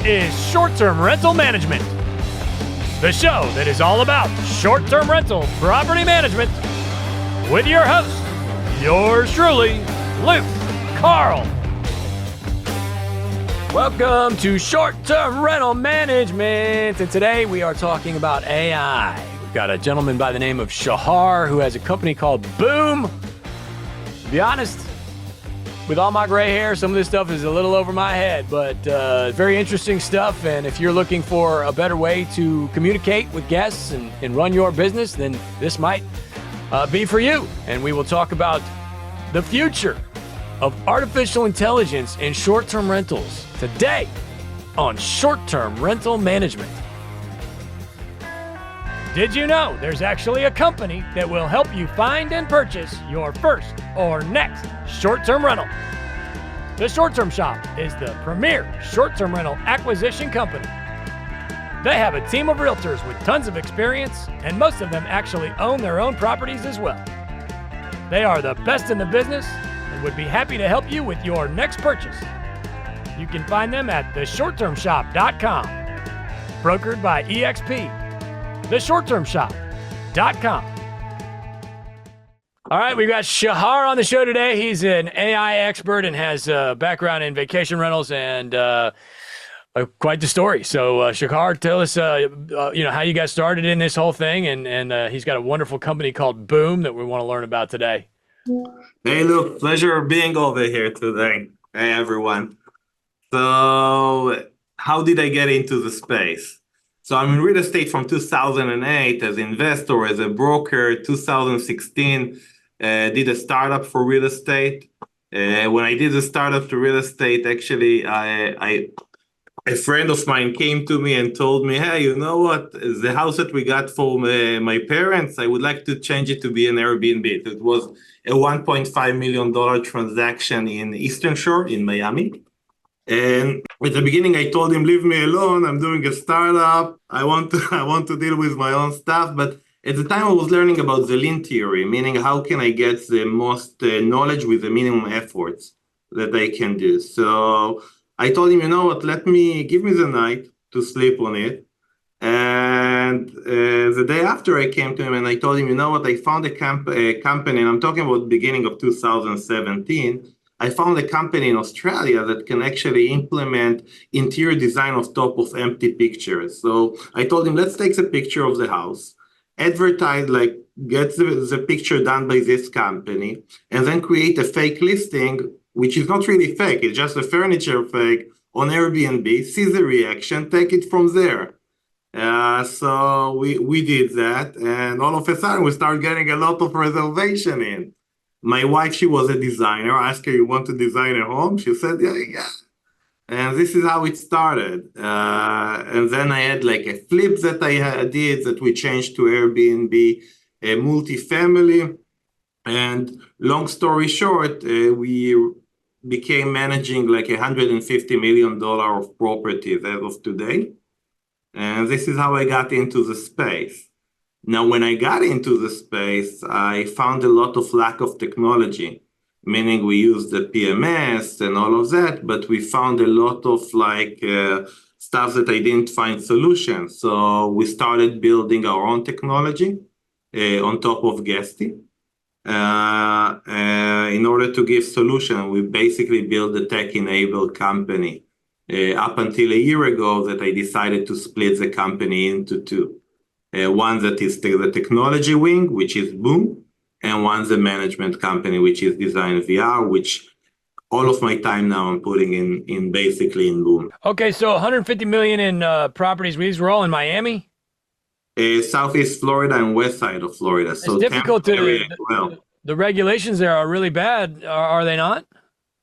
is Short-Term Rental Management, the show that is all about short-term rental property management with your host, yours truly, Luke Carl. Welcome to Short-Term Rental Management, and today we are talking about AI. We've got a gentleman by the name of Shahar who has a company called Boom. To be honest, with all my gray hair, some of this stuff is a little over my head, but very interesting stuff. And if you're looking for a better way to communicate with guests and run your business, then this might be for you. And we will talk about the future of artificial intelligence in short-term rentals today on Short-Term Rental Management. Did you know there's actually a company that will help you find and purchase your first or next short-term rental? The Short-Term Shop is the premier short-term rental acquisition company. They have a team of realtors with tons of experience, and most of them actually own their own properties as well. They are the best in the business and would be happy to help you with your next purchase. You can find them at theshorttermshop.com, brokered by EXP. theshorttermshop.com. All right, we've got Shahar on the show today. He's an AI expert and has a background in vacation rentals and quite the story. So, Shahar, tell us, how you got started in this whole thing, and he's got a wonderful company called Boom that we want to learn about today. Hey, Luke, pleasure being over here today. Hey, everyone. So, how did I get into the space? So I'm in real estate from 2008 as an investor, as a broker. 2016, did a startup for real estate. When I did the startup to real estate, actually, a friend of mine came to me and told me, hey, you know what? The house that we got for my parents, I would like to change it to be an Airbnb. It was a $1.5 million transaction in Eastern Shore in Miami. And at the beginning, I told him, leave me alone. I'm doing a startup. I want to deal with my own stuff. But at the time, I was learning about the lean theory, meaning how can I get the most knowledge with the minimum efforts that I can do. So I told him, you know what, give me the night to sleep on it. And the day after, I came to him and I told him, you know what, I found a company, and I'm talking about the beginning of 2017. I found a company in Australia that can actually implement interior design on top of empty pictures. So I told him, let's take a picture of the house, advertise, get the picture done by this company, and then create a fake listing, which is not really fake, it's just a furniture fake on Airbnb, see the reaction, take it from there. So we did that, and all of a sudden we started getting a lot of reservation in. My wife, she was a designer. I asked her, you want to design a home? She said, yeah. And this is how it started. And then I had a flip that I did that we changed to Airbnb, a multifamily. And long story short, we became managing $150 million of properties as of today. And this is how I got into the space. Now, when I got into the space, I found a lot of lack of technology, meaning we used the PMS and all of that, but we found a lot of stuff that I didn't find solutions. So we started building our own technology on top of Guesty. In order to give solution, we basically built a tech-enabled company up until a year ago that I decided to split the company into two. One that is the technology wing, which is Boom, and one's the management company, which is Design VR, which all of my time now I'm putting in basically in Boom. Okay, so 150 million in properties. These were all in Miami? Southeast Florida and west side of Florida. It's so difficult to, well. The regulations there are really bad, are they not?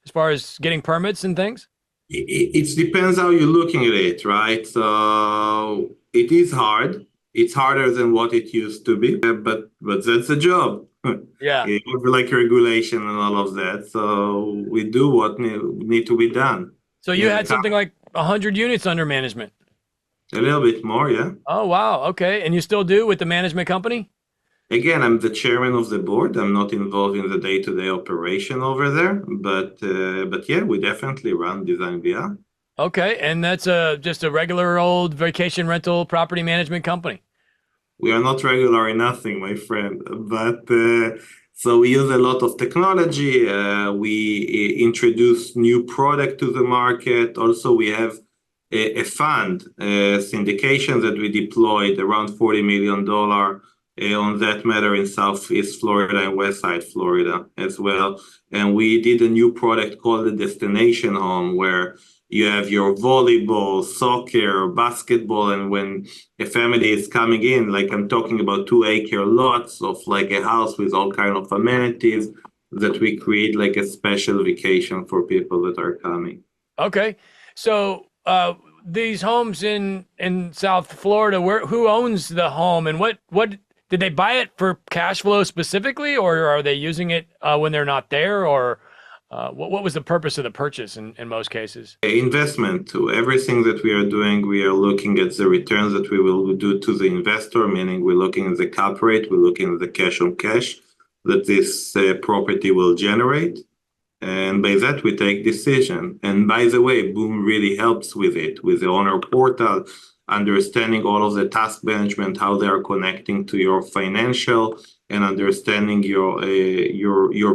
As far as getting permits and things? It depends how you're looking at it, right? So it is hard. It's harder than what it used to be, but that's the job. Yeah. Regulation and all of that. So we do what need to be done. So you had something like 100 units under management? A little bit more, yeah. Oh, wow. Okay. And you still do with the management company? Again, I'm the chairman of the board. I'm not involved in the day-to-day operation over there, but yeah, we definitely run Design VR. Okay, and that's just a regular old vacation rental property management company. We are not regular in nothing, my friend, but so we use a lot of technology. We introduce new product to the market. Also, we have a fund syndication that we deployed around $40 million on that matter in Southeast Florida and West Side Florida as well. And we did a new product called the Destination Home, where you have your volleyball, soccer, basketball, and when a family is coming in, like I'm talking about 2 acre lots of like a house with all kind of amenities that we create like a special vacation for people that are coming. Okay, so these homes in South Florida, who owns the home, and what did they buy it for cash flow specifically, or are they using it when they're not there, or what was the purpose of the purchase in most cases? Investment to everything that we are doing, we are looking at the returns that we will do to the investor, meaning we're looking at the cap rate, we're looking at the cash on cash that this property will generate. And by that, we take decision. And by the way, Boom really helps with it, with the owner portal, understanding all of the task management, how they are connecting to your financial, and understanding your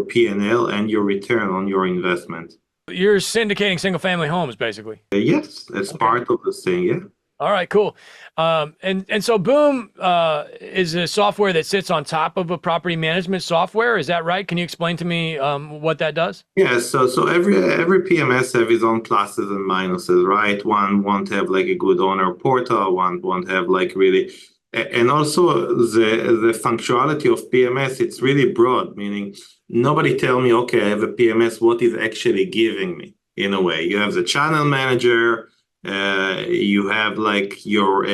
P&L and your return on your investment. You're syndicating single family homes, basically. Yes, as Okay. part of the thing, yeah. All right, cool. And so Boom is a software that sits on top of a property management software. Is that right? Can you explain to me what that does? Yeah, so every PMS have its own pluses and minuses, right? One won't have like a good owner portal, one won't have like really, and also the functionality of PMS, it's really broad, meaning nobody tell me, okay, I have a PMS, what is actually giving me in a way. You have the channel manager, you have like your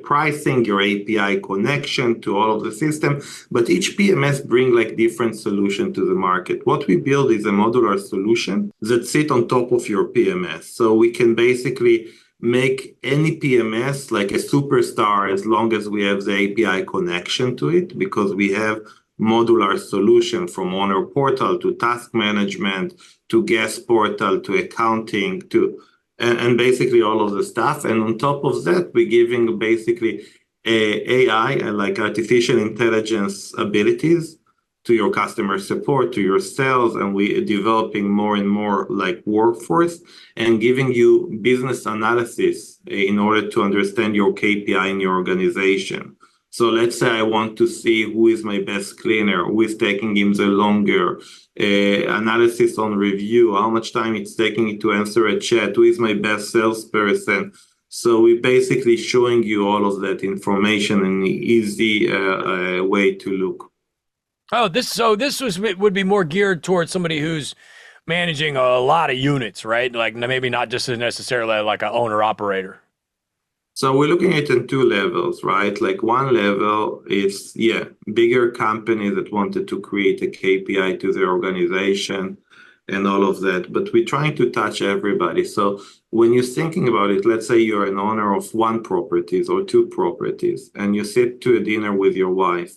pricing, your API connection to all of the system, but each PMS bring like different solution to the market. What we build is a modular solution that sit on top of your PMS. So we can basically make any PMS like a superstar as long as we have the API connection to it, because we have modular solution from owner portal to task management to guest portal to accounting to and basically all of the stuff. And on top of that, we're giving basically AI and like artificial intelligence abilities to your customer support, to your sales, and we're developing more and more like workforce and giving you business analysis in order to understand your KPI in your organization. So let's say I want to see who is my best cleaner, who is taking him the longer, analysis on review, how much time it's taking it to answer a chat, who is my best salesperson. So we're basically showing you all of that information in an easy way to look. Oh, this would be more geared towards somebody who's managing a lot of units, right? Like maybe not just necessarily like an owner operator. So we're looking at it in two levels, right? Like one level is, yeah, bigger companies that wanted to create a KPI to their organization and all of that. But we're trying to touch everybody. So when you're thinking about it, let's say you're an owner of one properties or two properties, and you sit to a dinner with your wife,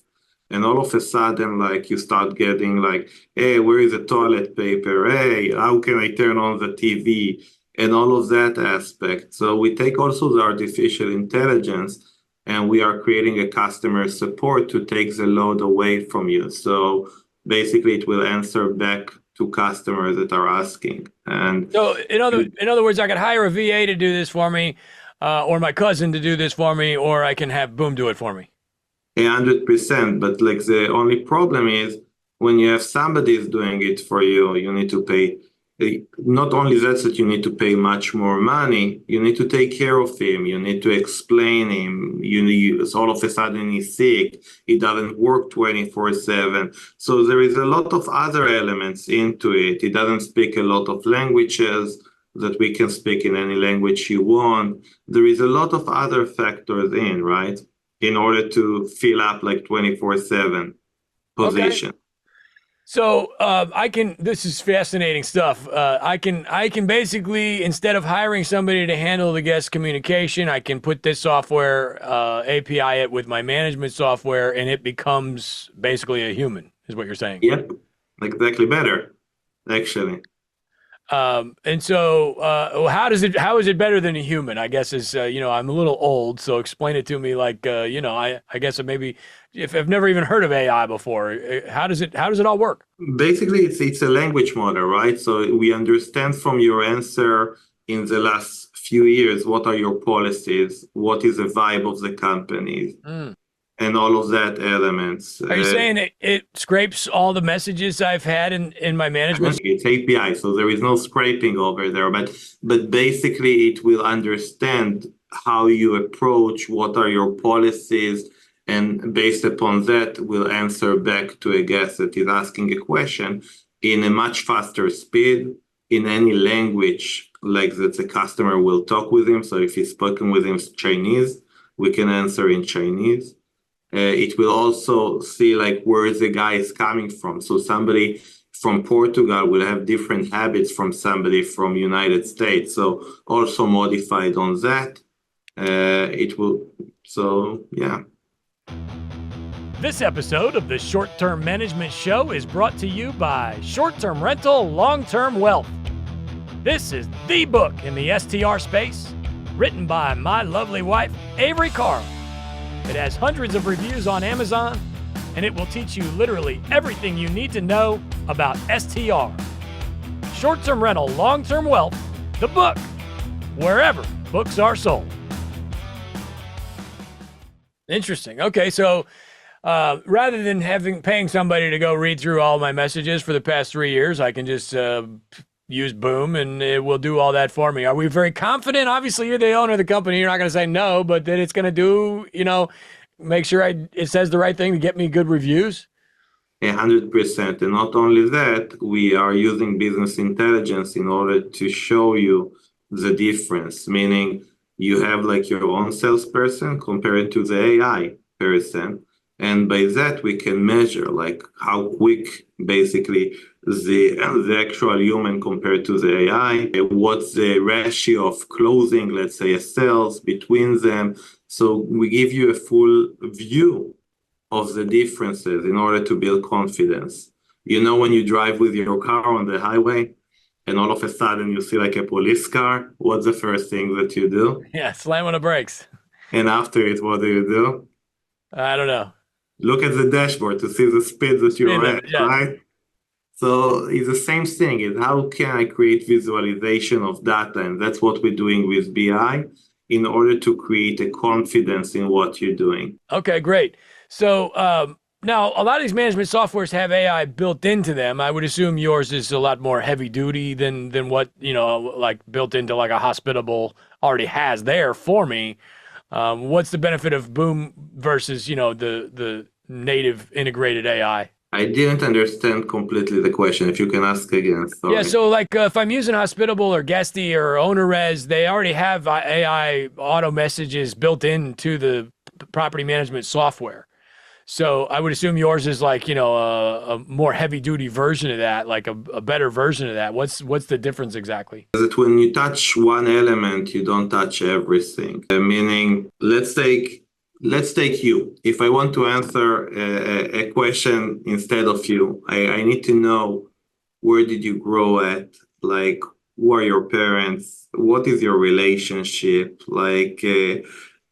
and all of a sudden, like you start getting like, hey, where is the toilet paper? Hey, how can I turn on the TV? And all of that aspect. So we take also the artificial intelligence and we are creating a customer support to take the load away from you. So basically it will answer back to customers that are asking. And So in other words, I could hire a VA to do this for me, or my cousin to do this for me, or I can have Boom do it for me. 100%, but like the only problem is when you have somebody is doing it for you, you need to pay. Not only that you need to pay much more money, you need to take care of him, you need to explain him, all of a sudden he's sick, he doesn't work 24/7. So there is a lot of other elements into it. He doesn't speak a lot of languages that we can speak in any language you want. There is a lot of other factors in, right? In order to fill up like 24/7 Okay. position. So I can. This is fascinating stuff. I can basically, instead of hiring somebody to handle the guest communication, I can put this software API it with my management software, and it becomes basically a human. Is what you're saying? Yep, exactly better, actually. And so, how is it better than a human? I guess is, I'm a little old, so explain it to me like, I guess maybe if I've never even heard of AI before, how does it all work? Basically, it's a language model, right? So we understand from your answer in the last few years, what are your policies? What is the vibe of the company? Mm. And all of that elements. Are you saying it scrapes all the messages I've had in my management? It's API, so there is no scraping over there, but basically it will understand how you approach, what are your policies, and based upon that will answer back to a guest that is asking a question in a much faster speed in any language like that the customer will talk with him. So if he's spoken with him Chinese, we can answer in Chinese. It will also see like where the guy is coming from. So somebody from Portugal will have different habits from somebody from United States. So also modified on that. It will. So yeah. This episode of the Short Term Management Show is brought to you by Short Term Rental, Long Term Wealth. This is the book in the STR space, written by my lovely wife, Avery Carl. It has hundreds of reviews on Amazon, and it will teach you literally everything you need to know about STR. Short-term rental, long-term wealth, the book, wherever books are sold. Interesting. Okay, so rather than paying somebody to go read through all my messages for the past 3 years, I can just use Boom and it will do all that for me. Are we very confident? Obviously, you're the owner of the company. You're not going to say no, but that it's going to do, make sure it says the right thing to get me good reviews? 100%. And not only that, we are using business intelligence in order to show you the difference, meaning you have like your own salesperson compared to the AI person. And by that, we can measure like how quick basically the actual human compared to the AI, what's the ratio of closing, let's say, a sales between them. So we give you a full view of the differences in order to build confidence. When you drive with your car on the highway and all of a sudden you see like a police car, what's the first thing that you do? Yeah, slam on the brakes. And after it, what do you do? I don't know. Look at the dashboard to see the speed that you're at, yeah. right? So it's the same thing. Is how can I create visualization of data? And that's what we're doing with BI in order to create a confidence in what you're doing. Okay, great. So now a lot of these management softwares have AI built into them. I would assume yours is a lot more heavy duty than what, like built into like a Hospitable already has there for me. What's the benefit of Boom versus, the native integrated AI? I didn't understand completely the question. If you can ask again, sorry. Yeah, so like if I'm using Hospitable or Guesty or OwnerRez, they already have AI auto messages built into the property management software. So I would assume yours is like, a more heavy duty version of that, like a better version of that. What's the difference exactly? That when you touch one element, you don't touch everything. Meaning, let's take you. If I want to answer a question instead of you, I need to know where did you grow at? Like, who are your parents? What is your relationship? Like,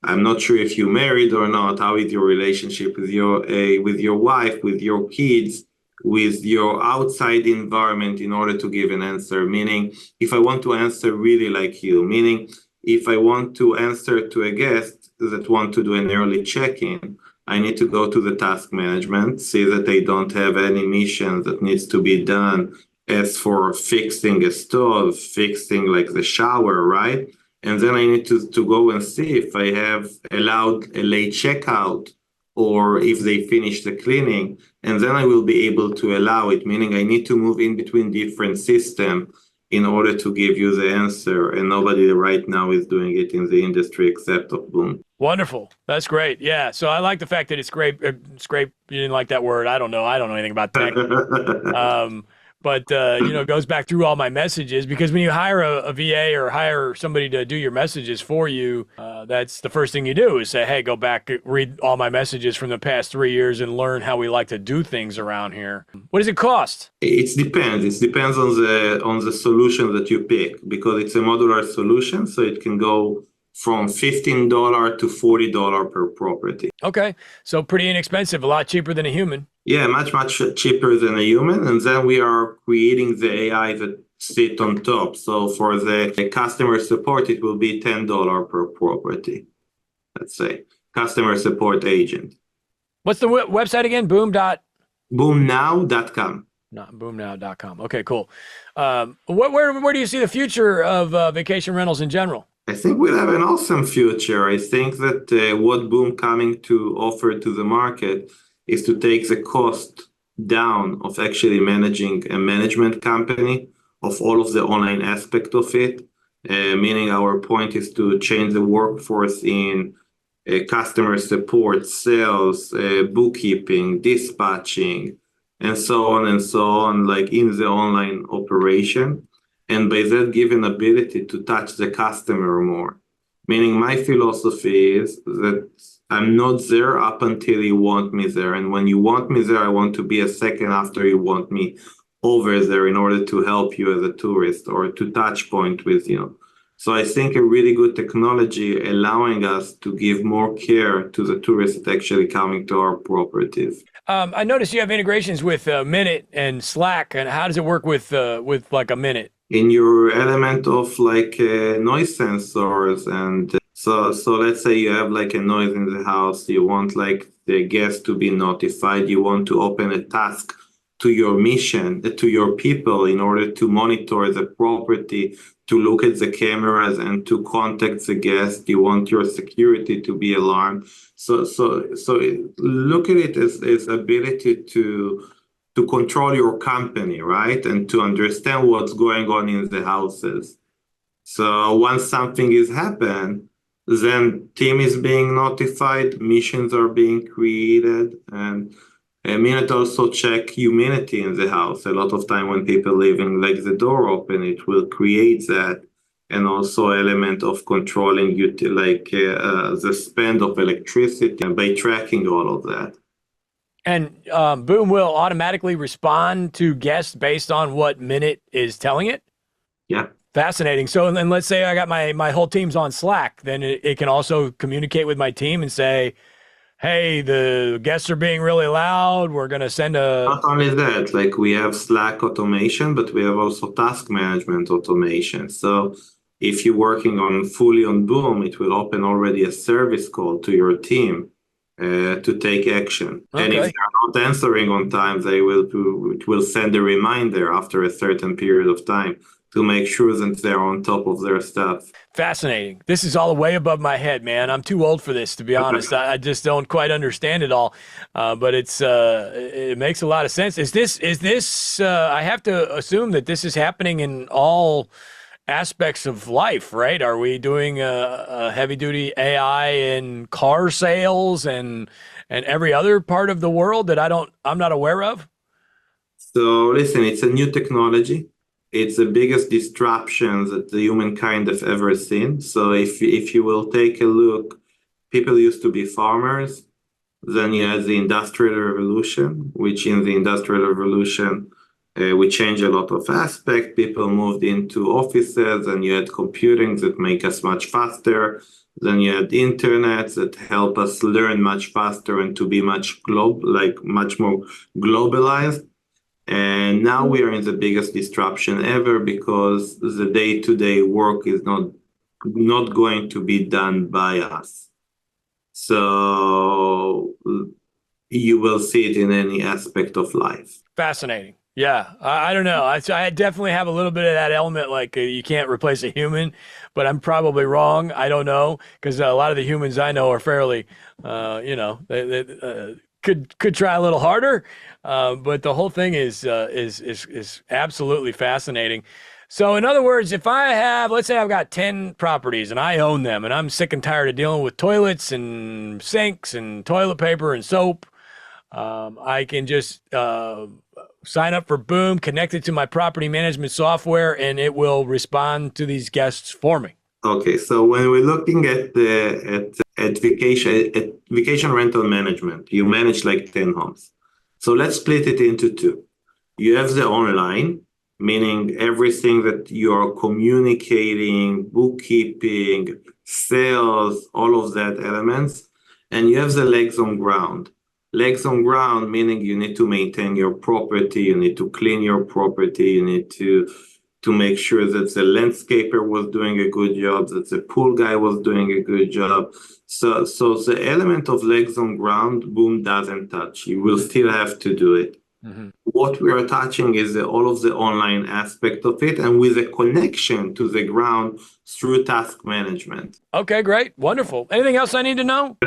I'm not sure if you married or not. How is your relationship with your wife, with your kids, with your outside environment in order to give an answer? Meaning, if I want to answer really like you, meaning if I want to answer to a guest that want to do an early check-in, I need to go to the task management, see that they don't have any mission that needs to be done as for fixing a stove, fixing like the shower, right? And then I need to go and see if I have allowed a late checkout or if they finish the cleaning. And then I will be able to allow it, meaning I need to move in between different systems in order to give you the answer. And nobody right now is doing it in the industry except of Boom. Wonderful. That's great. Yeah. So I like the fact that it's scrape. You didn't like that word. I don't know. I don't know anything about tech. but goes back through all my messages, because when you hire a VA or hire somebody to do your messages for you, that's the first thing you do is say, hey, go back, read all my messages from the past 3 years and learn how we like to do things around here. What does it cost? It depends. It depends on the solution that you pick, because it's a modular solution, so it can go from $15 to $40 per property. Okay, so pretty inexpensive, a lot cheaper than a human. Yeah, much cheaper than a human. And then we are creating the AI that sit on top. So for the customer support, it will be $10 per property, let's say. Customer support agent. What's the website again? Boomnow.com. Not boomnow.com. Okay, cool. Where do you see the future of vacation rentals in general? I think we'll have an awesome future. I think that what Boom coming to offer to the market is to take the cost down of actually managing a management company, of all of the online aspect of it. Meaning our point is to change the workforce in customer support, sales, bookkeeping, dispatching, and so on, like in the online operation. And by that, give an ability to touch the customer more. Meaning my philosophy is that I'm not there up until you want me there. And when you want me there, I want to be a second after you want me over there in order to help you as a tourist or to touch point with you. So I think a really good technology allowing us to give more care to the tourists actually coming to our properties. I noticed you have integrations with Minute and Slack. And how does it work with like a Minute? In your element of like noise sensors, and so let's say you have like a noise in the house, you want like the guest to be notified, you want to open a task to your mission, to your people in order to monitor the property, to look at the cameras and to contact the guest, you want your security to be alarmed. So look at it as ability to control your company, right? And to understand what's going on in the houses. So once something is happened, then team is being notified, missions are being created, and a Minute also check humidity in the house. A lot of time when people leaving like the door open, it will create that. And also element of controlling the spend of electricity by tracking all of that. And Boom will automatically respond to guests based on what Minute is telling it? Yeah. Fascinating. So, and then let's say I got my whole team's on Slack, then it can also communicate with my team and say, hey, the guests are being really loud. We're going to send a... Not only that, like we have Slack automation, but we have also task management automation. So if you're working fully on Boom, it will open already a service call to your team to take action. Okay. And if they're not answering on time, it will send a reminder after a certain period of time to make sure that they're on top of their stuff. Fascinating. This is all way above my head, man. I'm too old for this, to be honest. I just don't quite understand it all. But it makes a lot of sense. Is this I have to assume that this is happening in all aspects of life, right? Are we doing a heavy duty AI in car sales and every other part of the world that I'm not aware of? So listen, it's a new technology. It's the biggest disruption that the humankind have ever seen. So if you will take a look, people used to be farmers. Then you had the Industrial Revolution, which in the Industrial Revolution, we changed a lot of aspects. People moved into offices, and you had computing that make us much faster. Then you had internet that help us learn much faster and to be much more globalized. And now we are in the biggest disruption ever, because the day-to-day work is not going to be done by us. So you will see it in any aspect of life. Fascinating. Yeah, I don't know. I definitely have a little bit of that element, like you can't replace a human, but I'm probably wrong. I don't know, because a lot of the humans I know are fairly, they could try a little harder, but the whole thing is absolutely fascinating. So in other words, if let's say I've got 10 properties and I own them, and I'm sick and tired of dealing with toilets and sinks and toilet paper and soap, I can just sign up for Boom, connect it to my property management software, and it will respond to these guests for me. Okay, so when we're looking at vacation rental management, you manage like 10 homes. So let's split it into two. You have the online, meaning everything that you're communicating, bookkeeping, sales, all of that elements. And you have the legs on ground. Legs on ground, meaning you need to maintain your property, you need to clean your property, you need to make sure that the landscaper was doing a good job, that the pool guy was doing a good job. So the element of legs on ground, Boom doesn't touch. You will still have to do it. Mm-hmm. What we are touching is all of the online aspect of it, and with a connection to the ground through task management. Okay, great. Wonderful. Anything else I need to know?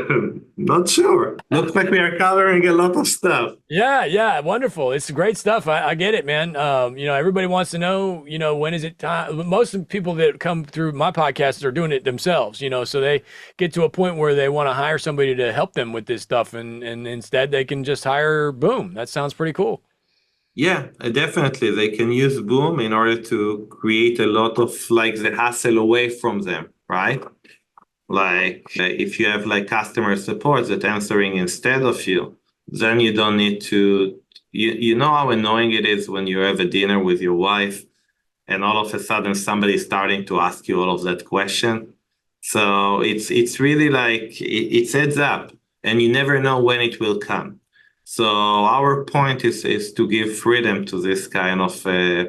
Not sure. Looks like we are covering a lot of stuff. Yeah. Wonderful. It's great stuff. I get it, man. Everybody wants to know, when is it time? Most of the people that come through my podcasts are doing it themselves, so they get to a point where they want to hire somebody to help them with this stuff. And instead they can just hire Boom. That sounds pretty cool. Yeah, definitely. They can use Boom in order to create a lot of the hassle away from them, right? If you have customer support that answering instead of you, then you don't need to, you know how annoying it is when you have a dinner with your wife and all of a sudden somebody's starting to ask you all of that question. So it's really it adds up and you never know when it will come. So our point is to give freedom to this kind of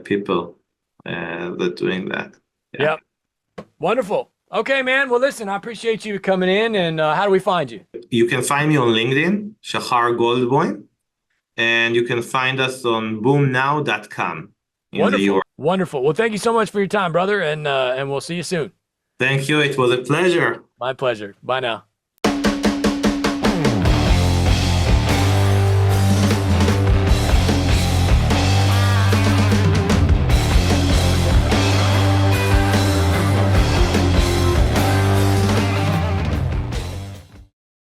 people that doing that. Yeah. Yep. Wonderful. Okay, man. Well, listen, I appreciate you coming in. And how do we find you? You can find me on LinkedIn, Shahar Goldboim, and you can find us on boomnow.com. Wonderful. Wonderful. Well, thank you so much for your time, brother. And we'll see you soon. Thank you. It was a pleasure. My pleasure. Bye now.